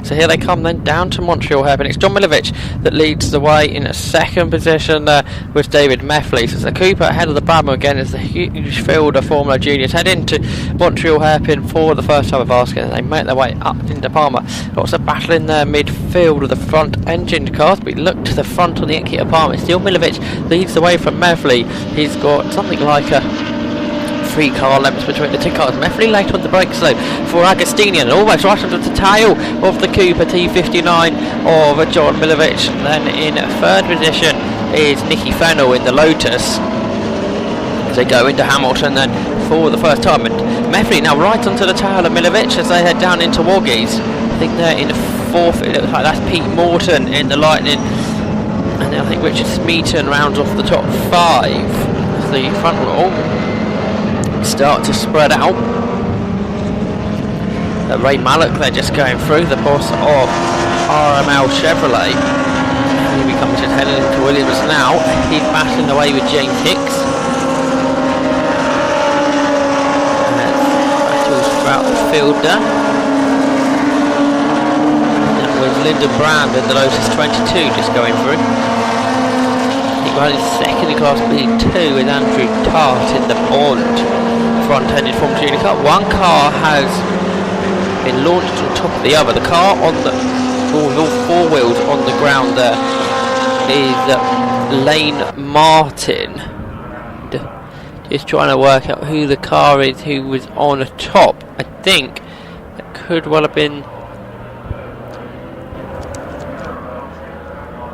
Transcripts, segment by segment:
So here they come then down to Montreal Hairpin. It's John Milovich that leads the way in a second position there with David Meffley. So it's the Cooper ahead of the Brabham again as the huge field of Formula Juniors head into Montreal Hairpin for the first time of asking. They make their way up into Palmer. Lots of battle in their midfield with the front engine cars, but look to the front on the Exeter Palmer. Still Milovich leads the way from Meffley. He's got something like a 3-car lengths between the two cars. Meffley late on the brakes though for Agostini, and almost right under the tail of the Cooper T59 of John Milovich. Then in third position is Nicky Fennell in the Lotus as they go into Hamilton then for the first time, and Meffley now right onto the tail of Milovich as they head down into Woggies. I think they're in fourth. It looks like that's Pete Morton in the Lightning, and then I think Richard Smeaton rounds off the top 5 as the front row start to spread out. Ray Mallock, they're just going through, the boss of RML Chevrolet. Here he comes, just heading into Williams now. He's battling away with James Hicks. Battles throughout the field there. That was Lyndon Brand in the Lotus 22 just going through. Running second in Class B2 with Andrew Tart in the Bond front-ended Formula Junior car. One car has been launched on top of the other. The car on the with all 4 wheels on the ground there is Lane Martin. Just trying to work out who the car is who was on the top. I think it could well have been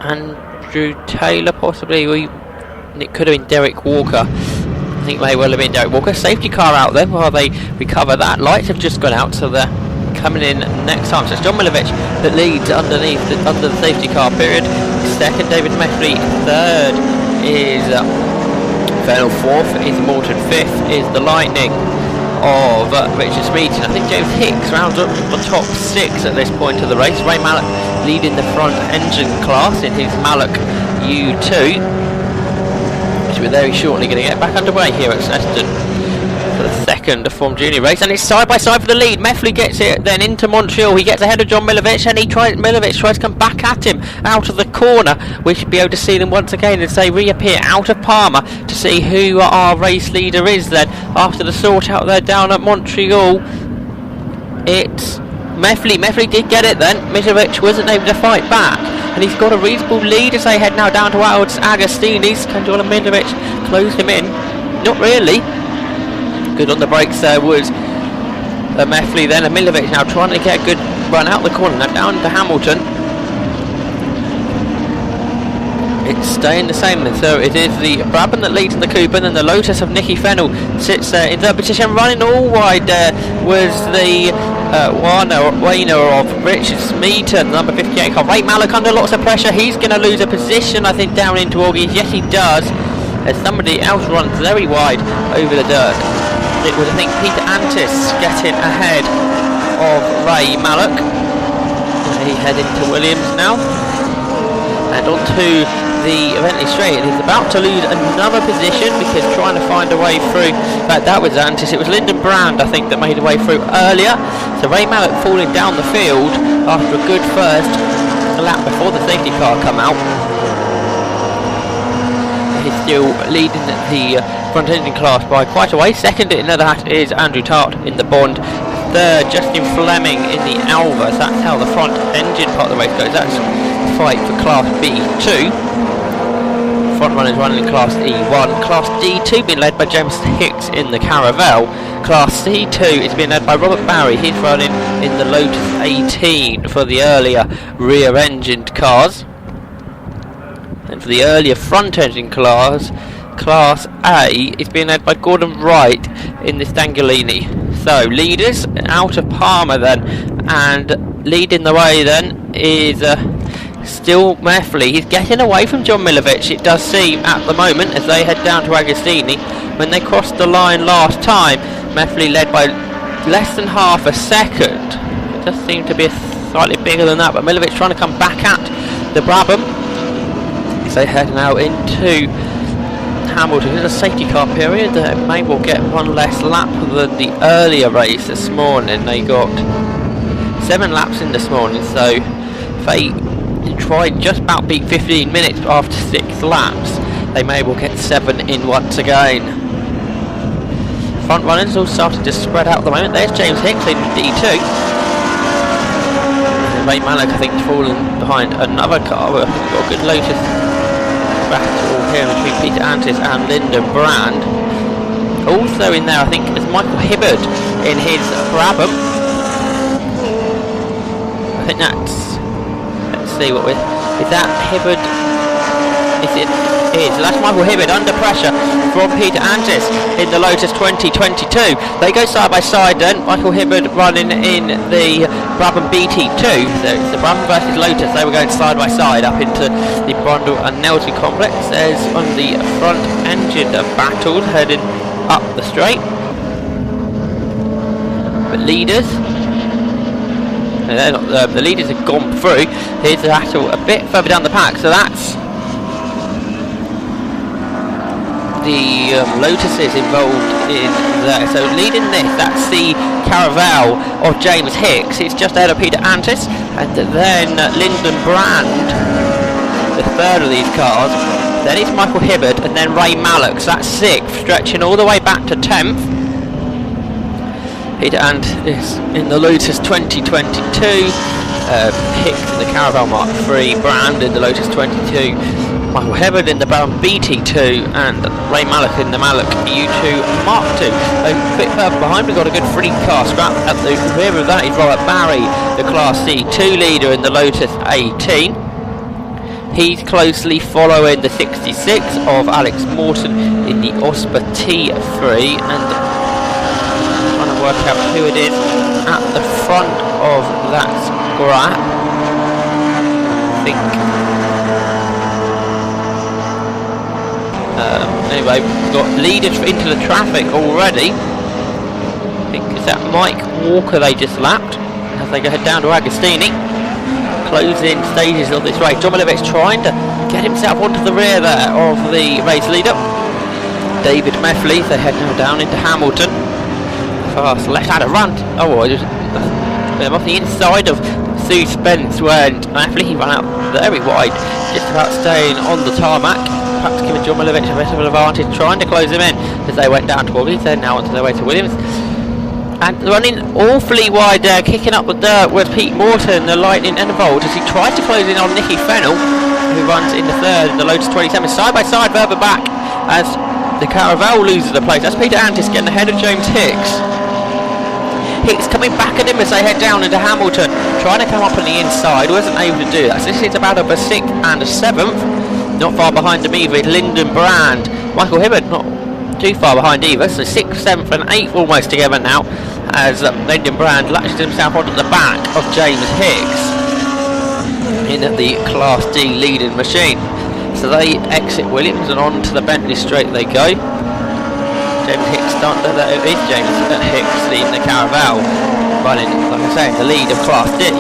Andrew Taylor, possibly. It could have been Derek Walker. I think may well have been Derek Walker. Safety car out then while they recover that. Lights have just gone out, so they're coming in next time. So it's John Milovich that leads under the safety car period. Second, David Meffley. Third is Fennell. Fourth is Morton. Fifth is the Lightning of Richard Smeaton. I think James Hicks rounds up the top 6 at this point of the race. Ray Mallock leading the front engine class in his Mallock U2, which we're very shortly going to get back underway here at Snetterton for the second Form Junior race, and it's side by side for the lead. Meffley gets it then into Montreal. He gets ahead of John Milovich, and Milovich tries to come back at him out of the corner. We should be able to see them once again as they reappear out of Palmer to see who our race leader is then after the sort out there down at Montreal. It's Meffley. Meffley did get it then. Milovich wasn't able to fight back, and he's got a reasonable lead as they head now down towards Agostini's. Can Joel Milovich close him in? Not really. Good on the brakes there was Meffley then, and Milovich now trying to get a good run out the corner. Now down to Hamilton. It's staying the same then, so it is the Brabham that leads in the Cooper, and then the Lotus of Nicky Fennell sits there in third position. Running all wide there was the Wayner of Richard Smeaton, number 58 car. Ray Mallock under lots of pressure. He's going to lose a position, I think, down into Augies. Yes, he does, as somebody else runs very wide over the dirt. It was, I think, Peter Antis getting ahead of Ray Mallock. He heading to Williams now, and onto the Eventley straight. He's about to lose another position because trying to find a way through. But that was Antis. It was Lyndon Brand, I think, that made a way through earlier. So Ray Mallock falling down the field after a good first lap before the safety car come out. He's still leading the front engine class by quite a way. Second in that is Andrew Tart in the Bond. Third, Justin Fleming in the Alva. So that's how the front engine part of the race goes. That's fight for Class B2. Front runners running in Class E1. Class D2 being led by James Hicks in the Caravelle. Class C2 is being led by Robert Barry. He's running in the Lotus 18 for the earlier rear-engined cars. And for the earlier front-engine class, Class A is being led by Gordon Wright in the Stangolini. So leaders out of Palmer then, and leading the way then is still Meffley. He's getting away from John Milovich, it does seem, at the moment, as they head down to Agostini. When they crossed the line last time, Meffley led by less than half a second. It does seem to be slightly bigger than that, but Milovich trying to come back at the Brabham. They head now into Hamilton. It's a safety car period. They may well get one less lap than the earlier race this morning. They got 7 laps in this morning, so they tried just about beat 15 minutes after 6 laps. They may well get 7 in once again. Front runners all starting to spread out at the moment. There's James Hicks in D2. And Ray Mallock, I think, fallen behind another car. We've got a good Lotus battle here between Peter Antis and Lyndon Brand. Also in there, I think, is Michael Hibbard in his Brabham. I think that's... Let's see what we're... Is that Hibbard? Is it? Is. That's Michael Hibbard under pressure from Peter Antis in the Lotus 2022. They go side by side then. Michael Hibbard running in the Brabham BT2. So it's the Brabham versus Lotus. They were going side by side up into the Brundle and Nelson complex. There's on the front engine battled heading up the straight. But leaders, they're not, the leaders have gone through. Here's the battle a bit further down the pack. So that's the Lotuses involved in there. So leading this, that's the Caravelle of James Hicks. It's just ahead of Peter Antis, and then Lyndon Brand, the third of these cars. Then it's Michael Hibbard, and then Ray Mallock. So that's 6th, stretching all the way back to 10th. Peter Antis in the Lotus 2022. Hicks in the Caravelle Mark III. Brand in the Lotus 22. Michael Hibbard in the Brabham BT2 and Ray Mallock in the Mallock U2 Mark II. A bit further behind, we've got a good 3-car scrap. At the rear of that is Robert Barry, the Class C2 leader in the Lotus 18. He's closely following the 66 of Alex Morton in the Osper T3, and trying to work out who it is at the front of that scrap. I think. Anyway, we've got leaders into the traffic already. I think it's that Mike Walker they just lapped as they go head down to Agostini. Closing stages of this race. John Milovic trying to get himself onto the rear there of the race leader. David Meffley, they head now down into Hamilton. Fast left had a run. Oh, I'm off the inside of Sue Spence when Meffley ran out very wide, just about staying on the tarmac. Perhaps giving John Milovic a bit of an advantage, trying to close him in as they went down to Williams. They're now onto their way to Williams. And running awfully wide there, kicking up the dirt with Pete Morton, the Lightning and the Volt, as he tries to close in on Nicky Fennell, who runs in the third in the Lotus 27, side by side further back as the Caravelle loses the place. That's Peter Antis getting ahead of James Hicks. Hicks coming back at him as they head down into Hamilton, trying to come up on the inside, wasn't able to do that. So this is about a 6th and a 7th. Not far behind him either is Lyndon Brand. Michael Hibbard not too far behind either, so 6th, 7th and 8th almost together now as Lyndon Brand latches himself onto the back of James Hicks in the Class D leading machine. So they exit Williams and on to the Bentley Straight they go. James Hicks it is James Hicks leading the Caravelle, running, like I say, the lead of Class D.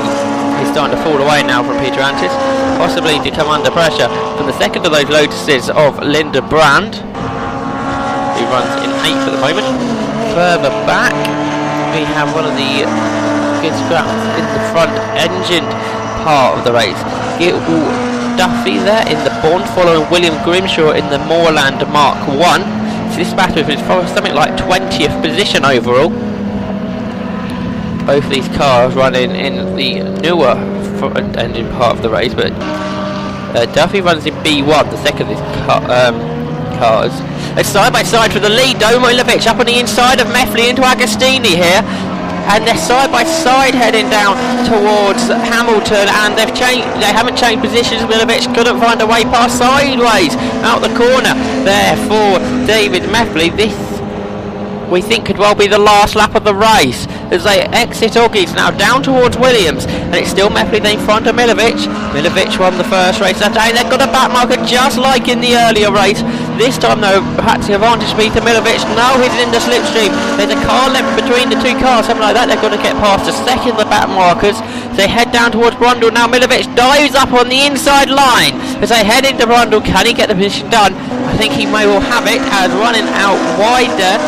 He's starting to fall away now from Peter Antis, possibly to come under pressure from the second of those Lotuses of Lyndon Brand, who runs in 8th at the moment. Further back, we have one of the good scraps in the front engine part of the race. Gil Duffy there in the Bond, following William Grimshaw in the Moorland Mark I. So this battle is for something like 20th position overall. Both these cars running in the newer front engine part of the race, but Duffy runs in B1, the second of these cars. It's side by side for the lead. Milovic up on the inside of Meffley into Agostini here, and they're side by side heading down towards Hamilton, and they haven't changed positions. Milovic couldn't find a way past sideways out the corner there for David Meffley. This, we think, could well be the last lap of the race as they exit Oggies now down towards Williams, and it's still Meffley in front of Milovic. Milovic won the first race that day. They've got a back marker just like in the earlier race. This time though, perhaps the advantage Peter Milovic. Now he's in the slipstream. There's a car left between the two cars, something like that. They've got to get past the second of the back markers. They head down towards Brundle. Now Milovic dives up on the inside line as they head into Brundle. Can he get the position done? I think he may well have it, as running out wider.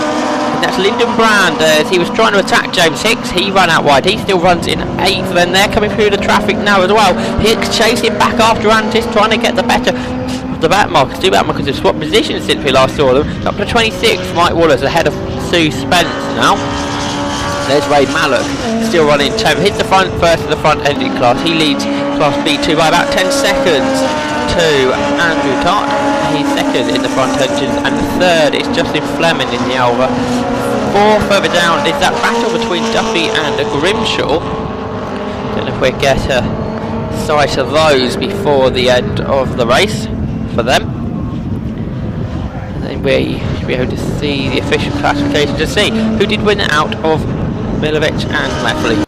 that's Lyndon Brand as he was trying to attack James Hicks. He ran out wide. He still runs in 8th. Then they're coming through the traffic now as well. Hicks chasing back after Antis, trying to get the better of the back markers. Two back markers have swapped positions since we last saw them. Up to 26th, Mike Wallace ahead of Sue Spence now. There's Ray Mallock still running 10th. Hits the front first of the front ending class. He leads Class B2 by about 10 seconds to Andrew Tart. He's second in the front engines, and third is Justin Fleming in the Alva. 4 further down is that battle between Duffy and Grimshaw. Don't know if we get a sight of those before the end of the race for them. And then we should be able to see the official classification to see who did win out of Milovic and Methley.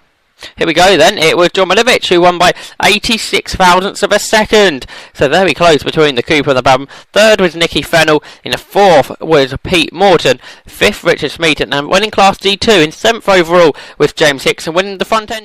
Here we go then, it was John Milovic who won by 86 thousandths of a second. So very close between the Cooper and the Brabham. Third was Nicky Fennell, in the 4th was Pete Morton, 5th Richard Smeaton, and winning Class D2 in 7th overall with James Hicks, and winning the front end.